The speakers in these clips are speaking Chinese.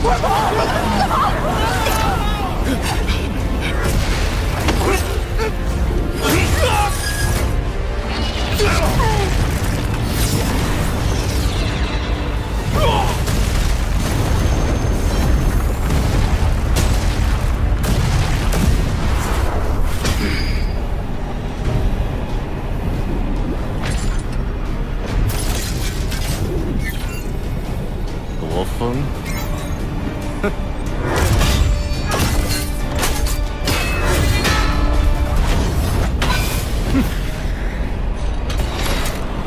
快跑！快跑！ 罗峰，哼！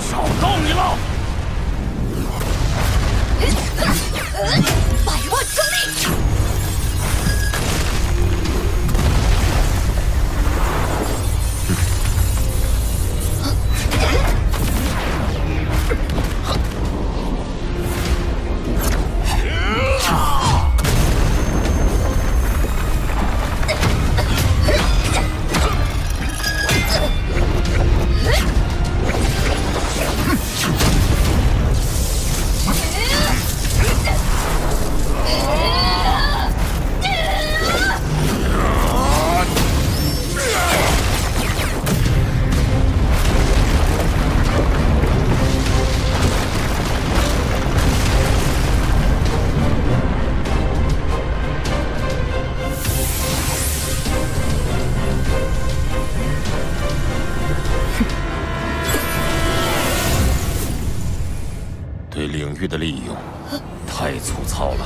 找到你了！百万重力！ 对领域的利用太粗糙了。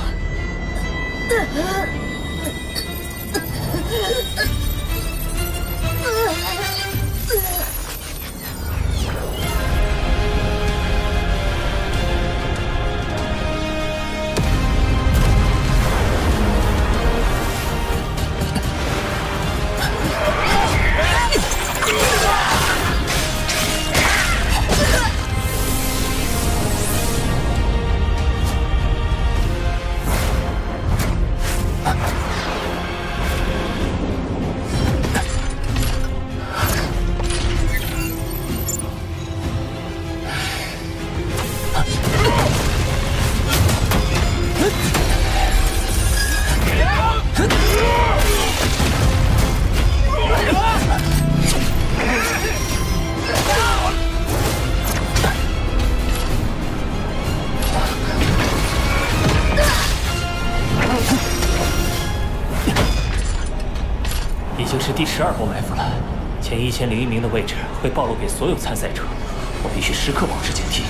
已经是第12波埋伏了，前1001名的位置会暴露给所有参赛者，我必须时刻保持警惕。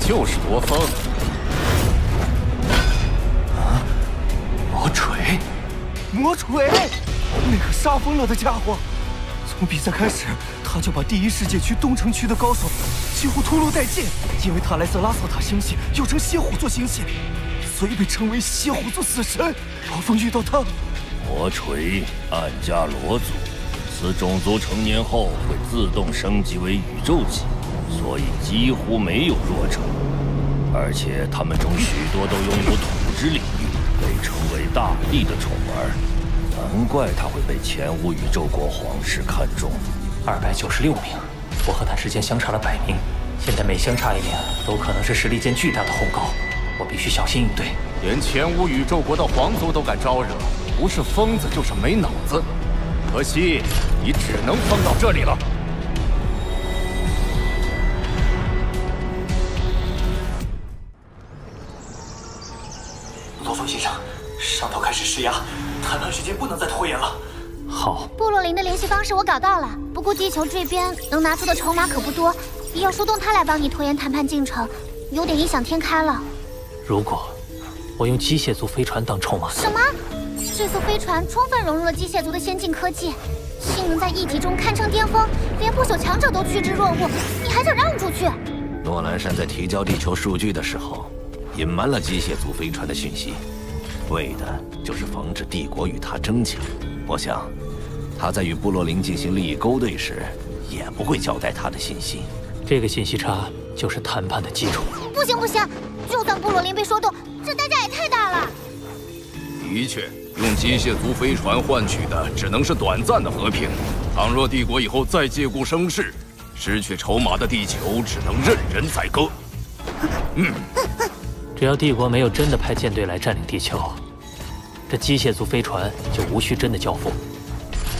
就是罗峰啊！魔锤，魔锤，那个杀疯了的家伙，从比赛开始，他就把第1世界区东城区的高手几乎屠戮殆尽。因为他来自拉索塔星系，又称蝎虎座星系，所以被称为蝎虎座死神。罗峰遇到他，魔锤暗加罗族，此种族成年后会自动升级为宇宙级。 所以几乎没有弱者，而且他们中许多都拥有土之领域，被称为大地的宠儿，难怪他会被前无宇宙国皇室看中。296名，我和他之间相差了100名，现在每相差1名，都可能是实力间巨大的鸿沟，我必须小心应对。连前无宇宙国的皇族都敢招惹，不是疯子就是没脑子。可惜你只能疯到这里了。 罗峰先生，上头开始施压，谈判时间不能再拖延了。好，部落灵的联系方式我搞到了，不过地球这边能拿出的筹码可不多，要说动他来帮你拖延谈判进程，有点异想天开了。如果我用机械族飞船当筹码，什么？这艘飞船充分融入了机械族的先进科技，性能在1级中堪称巅峰，连不朽强者都趋之若鹜，你还想让出去？诺兰山在提交地球数据的时候，隐瞒了机械族飞船的讯息。为的就是防止帝国与他争抢。我想，他在与部落林进行利益勾兑时，也不会交代他的信息。这个信息差就是谈判的基础。不行不行，就算部落林被说动，这代价也太大了。的确，用机械族飞船换取的只能是短暂的和平。倘若帝国以后再借故生事，失去筹码的地球只能任人宰割。只要帝国没有真的派舰队来占领地球，这机械族飞船就无需真的交付。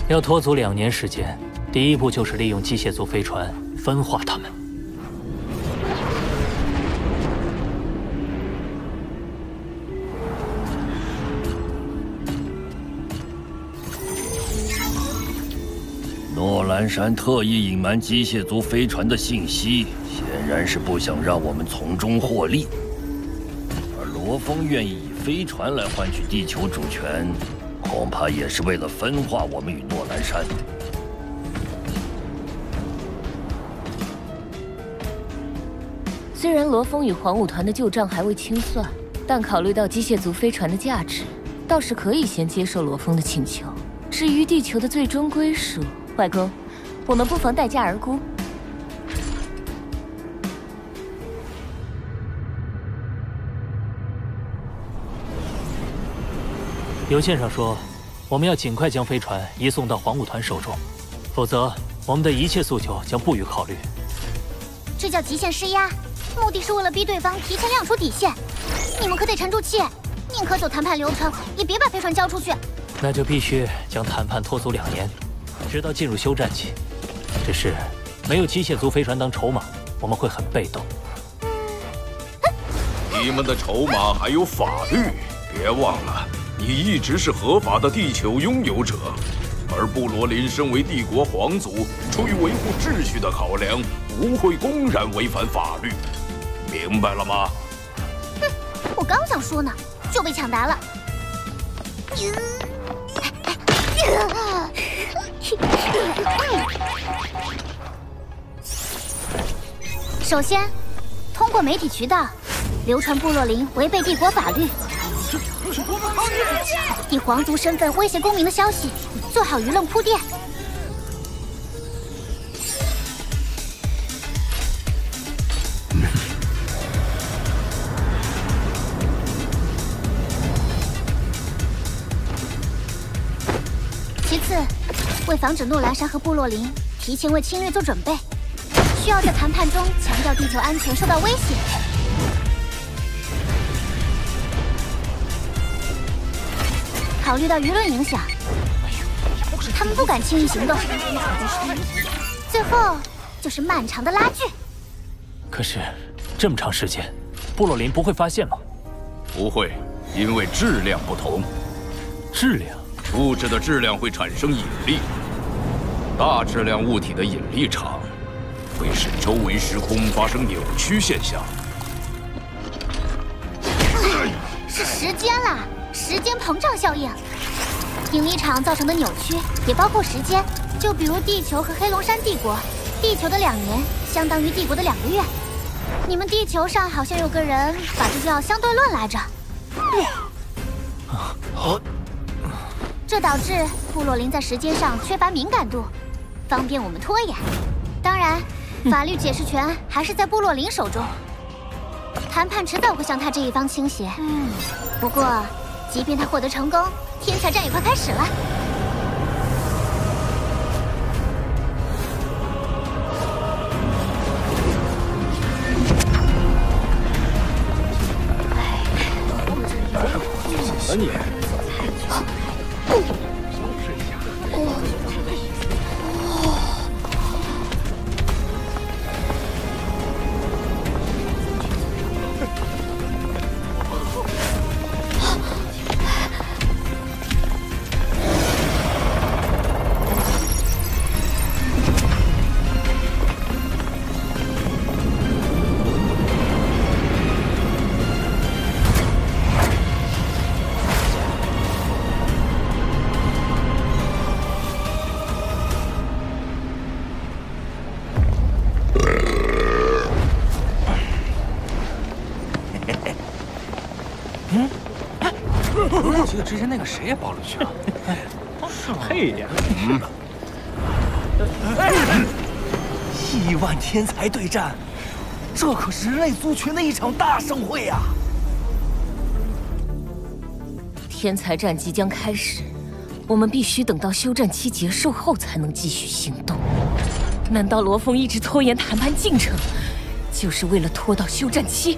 要拖足2年时间，第一步就是利用机械族飞船分化他们。诺兰山特意隐瞒机械族飞船的信息，显然是不想让我们从中获利。而罗峰愿意以飞船来换取地球主权，恐怕也是为了分化我们与诺兰山。虽然罗峰与黄舞团的旧账还未清算，但考虑到机械族飞船的价值，倒是可以先接受罗峰的请求。至于地球的最终归属，外公，我们不妨待价而沽。邮件上说，我们要尽快将飞船移送到黄舞团手中，否则我们的一切诉求将不予考虑。这叫极限施压，目的是为了逼对方提前亮出底线。你们可得沉住气，宁可走谈判流程，也别把飞船交出去。那就必须将谈判拖足2年，直到进入休战期。只是没有机械族飞船当筹码，我们会很被动。你们的筹码还有法律，别忘了，你一直是合法的地球拥有者，而布罗林身为帝国皇族，出于维护秩序的考量，不会公然违反法律，明白了吗？哼，我刚想说呢，就被抢答了。首先，通过媒体渠道流传部落林违背帝国法律、以皇族身份威胁公民的消息，做好舆论铺垫。其次，为防止诺兰山和部落林提前为侵略做准备，需要在谈判中强调地球安全受到威胁。考虑到舆论影响，他们不敢轻易行动。最后就是漫长的拉锯。可是这么长时间，部落林不会发现吗？不会，因为质量不同。质量？物质的质量会产生引力，大质量物体的引力场会使周围时空发生扭曲现象。是时间啦，时间膨胀效应。引力场造成的扭曲也包括时间，就比如地球和黑龙山帝国，地球的2年相当于帝国的2个月。你们地球上好像有个人把这叫相对论来着。这导致部落林在时间上缺乏敏感度，方便我们拖延。当然，法律解释权还是在部落林手中，谈判迟早会向他这一方倾斜。不过，即便他获得成功，天才战也快开始了。你。我记得之前那个谁也报了去啊。配呀！亿万天才对战，这可是人类族群的一场大盛会呀！天才战即将开始，我们必须等到休战期结束后才能继续行动。难道罗峰一直拖延谈判进程，就是为了拖到休战期？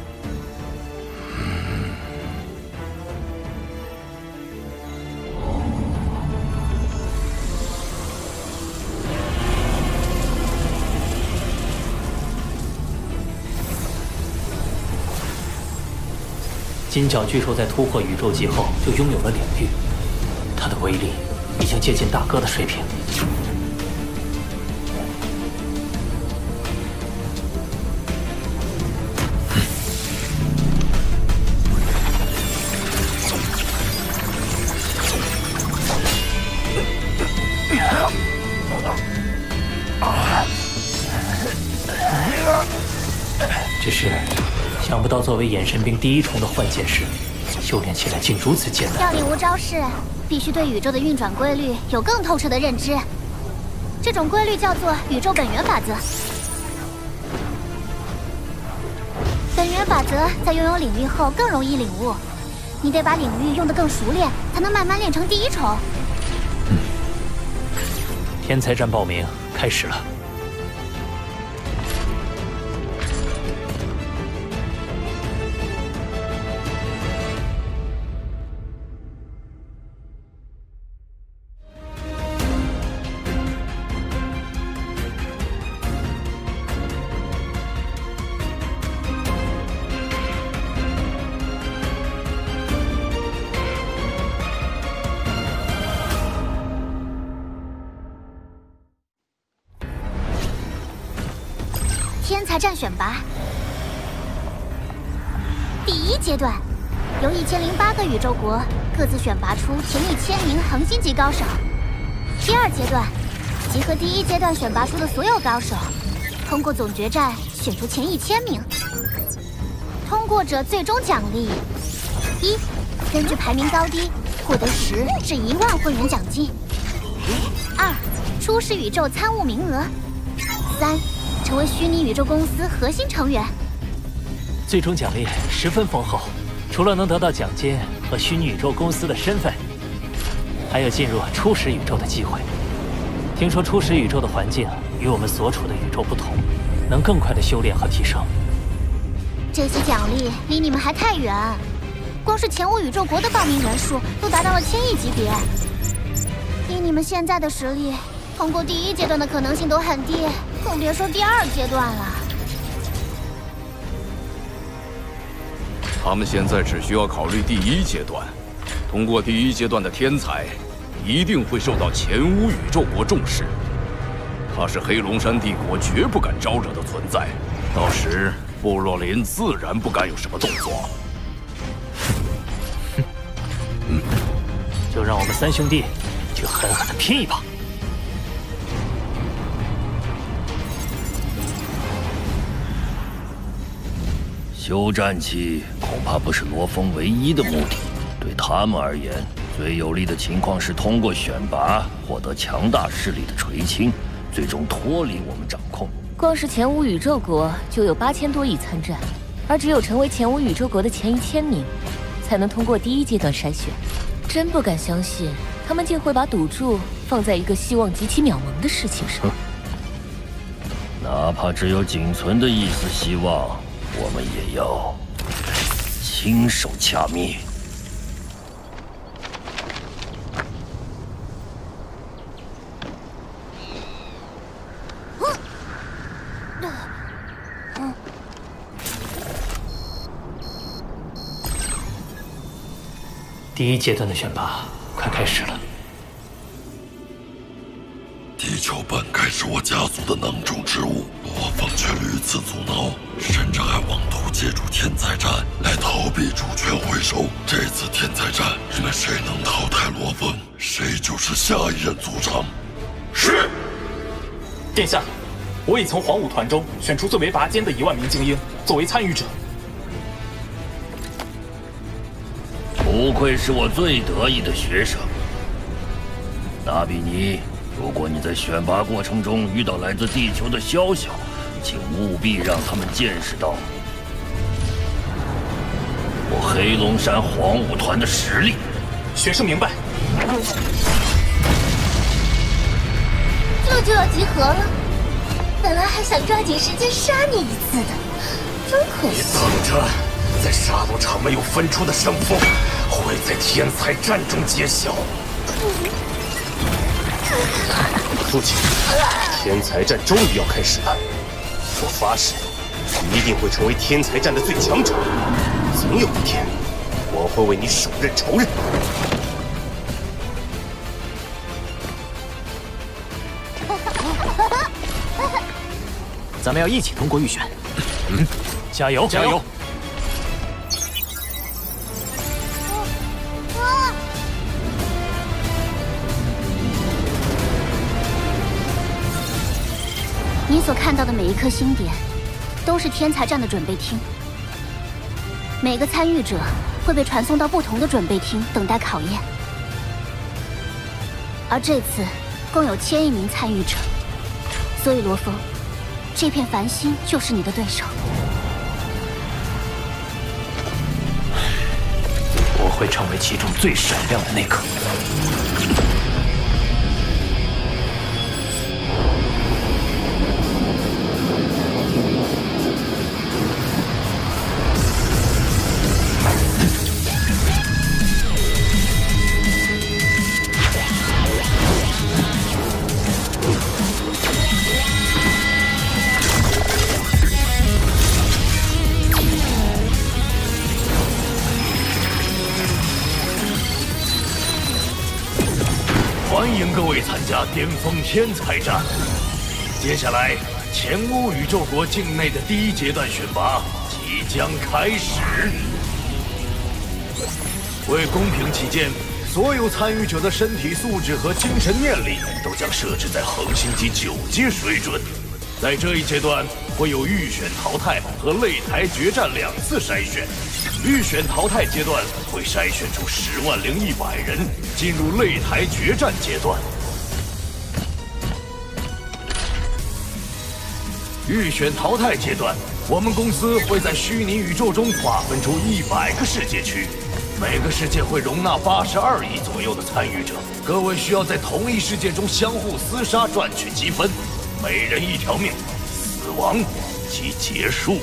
金角巨兽在突破宇宙级后就拥有了领域，它的威力已经接近大哥的水平。只是想不到，作为眼神兵第一重的幻剑士，修炼起来竟如此艰难。要领无招式，必须对宇宙的运转规律有更透彻的认知。这种规律叫做宇宙本源法则。本源法则在拥有领域后更容易领悟，你得把领域用得更熟练，才能慢慢练成第一重。天才战报名开始了。天才战选拔第一阶段，由1008个宇宙国各自选拔出前1000名恒星级高手。第二阶段，集合第一阶段选拔出的所有高手，通过总决战选出前1000名。通过者最终奖励：一，根据排名高低获得10至1万混元奖金；二，初始宇宙参悟名额；三，成为虚拟宇宙公司核心成员。最终奖励十分丰厚，除了能得到奖金和虚拟宇宙公司的身份，还有进入初始宇宙的机会。听说初始宇宙的环境与我们所处的宇宙不同，能更快的修炼和提升。这些奖励离你们还太远，光是前5宇宙国的报名人数都达到了1000亿级别。以你们现在的实力，通过第一阶段的可能性都很低，更别说第二阶段了。他们现在只需要考虑第一阶段，通过第一阶段的天才，一定会受到前5宇宙国重视。他是黑龙山帝国绝不敢招惹的存在，到时部落林自然不敢有什么动作。就让我们三兄弟去狠狠的拼一把。休战期恐怕不是罗峰唯一的目的，对他们而言，最有利的情况是通过选拔获得强大势力的垂青，最终脱离我们掌控。光是前5宇宙国就有8000多亿参战，而只有成为前5宇宙国的前1000名，才能通过第一阶段筛选。真不敢相信，他们竟会把赌注放在一个希望极其渺茫的事情上。哪怕只有仅存的一丝希望，我们也要亲手掐灭。第一阶段的选拔快开始了。地球本该是我家族的囊中之物，罗峰却屡次阻挠，甚至还妄图借助天才战来逃避主权回收。这次天才战，你们谁能淘汰罗峰，谁就是下一任族长。是，殿下，我已从黄武团中选出最为拔尖的1万名精英作为参与者。不不愧是我最得意的学生。纳比尼，如果你在选拔过程中遇到来自地球的宵小，请务必让他们见识到我黑龙山黄武团的实力。学生明白。这就要集合了，本来还想抓紧时间杀你一次的，真可惜。等着，在杀戮场没有分出的胜负，会在天才战中揭晓。父亲，天才战终于要开始了，我发誓，你一定会成为天才战的最强者。总有一天，我会为你手刃仇人。咱们要一起通过预选。加油！加油！你所看到的每一颗星点，都是天才战的准备厅。每个参与者会被传送到不同的准备厅，等待考验。而这次共有1000亿名参与者，所以罗峰，这片繁星就是你的对手。我会成为其中最闪亮的那颗。欢迎各位参加巅峰天才战。接下来，前乌宇宙国境内的第1阶段选拔即将开始。为公平起见，所有参与者的身体素质和精神念力都将设置在恒星级9阶水准。在这一阶段，会有预选淘汰和擂台决战2次筛选。预选淘汰阶段会筛选出100100人，进入擂台决战阶段。预选淘汰阶段，我们公司会在虚拟宇宙中划分出100个世界区，每个世界会容纳82亿左右的参与者。各位需要在同一世界中相互厮杀，赚取积分，每人1条命，死亡即结束。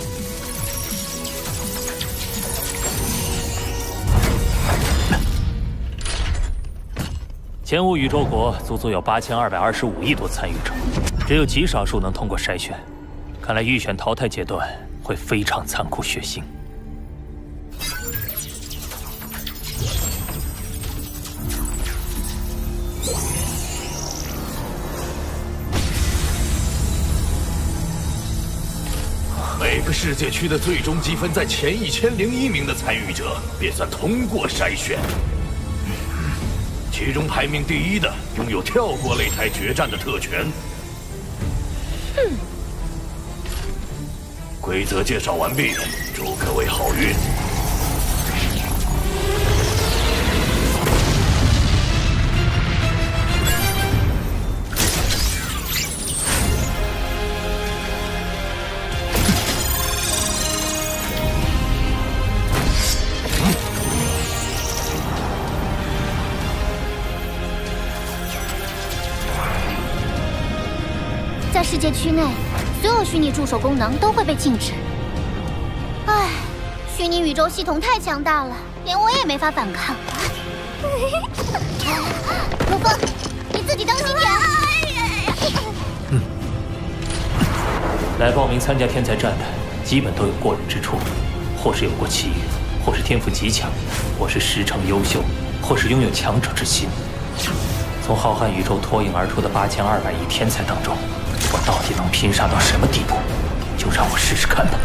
前无宇宙国足足有8225亿多参与者，只有极少数能通过筛选。看来预选淘汰阶段会非常残酷血腥。每个世界区的最终积分在前1001名的参与者便算通过筛选。其中排名第1的拥有跳过擂台决战的特权。规则介绍完毕，祝各位好运。在世界区内，所有虚拟助手功能都会被禁止。唉，虚拟宇宙系统太强大了，连我也没法反抗。罗峰，你自己当心点。来报名参加天才战的，基本都有过人之处，或是有过奇遇，或是天赋极强，或是师承优秀，或是拥有强者之心。从浩瀚宇宙脱颖而出的8200亿天才当中，我到底能拼杀到什么地步？就让我试试看吧。